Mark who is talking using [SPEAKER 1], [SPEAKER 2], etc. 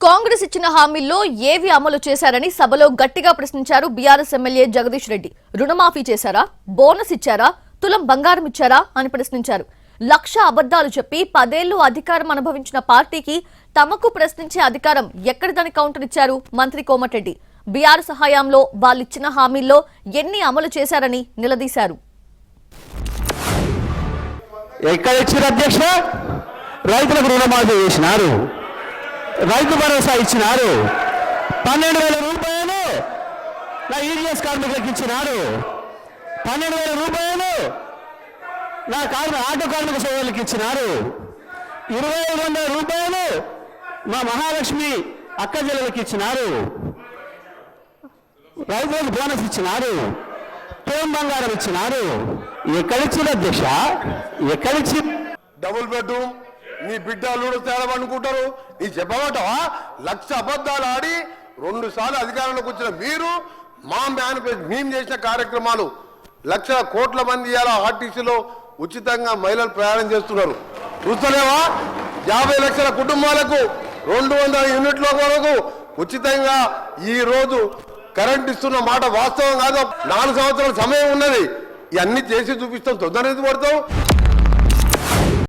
[SPEAKER 1] కాంగ్రెస్ ఇచ్చిన హామీల్లో ఏవి అమలు చేశారని సభలో గట్టిగా ప్రశ్నించారు బీఆర్ఎస్ ఎమ్మెల్యే జగదీష్ రెడ్డి. రుణమాఫీ చేశారా, బోనస్ ఇచ్చారా, తులం బంగారం ఇచ్చారా అని ప్రశ్నించారు. లక్ష అబద్దాలు చెప్పి 10 ఏళ్లు అధికారం అనుభవించిన పార్టీకి తమకు ప్రశ్నించే అధికారం ఎక్కడిదని కౌంటర్ ఇచ్చారు మంత్రి కోమటిరెడ్డి. బీఆర్ఎస్ హయాంలో వాళ్ళిచ్చిన హామీల్లో ఎన్ని అమలు చేశారని నిలదీశారు.
[SPEAKER 2] రైతులకు రుణమాఫీ చేసినారు, రైతు భరోసా ఇచ్చినారు, 12,000 రూపాయలు నా ఈడీఎస్ కార్మికులకు ఇచ్చినారు, 12,000 రూపాయలు నా ఆటో కార్మిక సోదరులకు ఇచ్చినారు, 2,500 రూపాయలు మా మహాలక్ష్మి అక్క చెల్లెలకు ఇచ్చినారు, రైతులకు బోనస్ ఇచ్చినారు, తులం బంగారం ఇచ్చినారు. ఎక్కడిచ్చిన అధ్యక్ష, ఎక్కడిచ్చి
[SPEAKER 3] డబుల్ బెడ్రూమ్ నీ బిడ్డ అల్లుడు తేడా అనుకుంటారు. నీ చెప్పమంటావా? లక్ష అబద్ధాలు ఆడి 2 సార్లు అధికారంలోకి వచ్చిన మీరు మా మేనిఫెస్టో మేము చేసిన కార్యక్రమాలు లక్షల కోట్ల మంది ఇవాళ ఆర్టీసీలో ఉచితంగా మహిళలు ప్రయాణం చేస్తున్నారు. చూస్తలేవా? 50 లక్షల కుటుంబాలకు 200 యూనిట్ల వరకు ఉచితంగా ఈ రోజు కరెంట్ ఇస్తున్న మాట వాస్తవం కాదు. 4 సంవత్సరాల సమయం ఉన్నది. ఇవన్నీ చేసి చూపిస్తాం. తొందరగా పడతాం.